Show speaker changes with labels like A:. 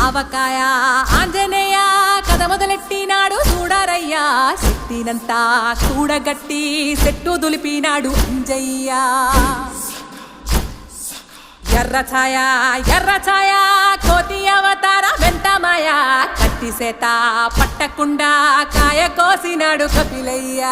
A: ఆవకాయ ఆంజనేయ కథ మొదలెట్టినాడు చూడారయ్యా శక్తినంతా కూడగట్టి చెట్టు దులిపినాడు అంజయ్య ఎర్ర ఛాయ కోతి అవతార వెంటమాయ కట్టి సేత పట్టకుండా కాయ కోసినాడు కపిలయ్య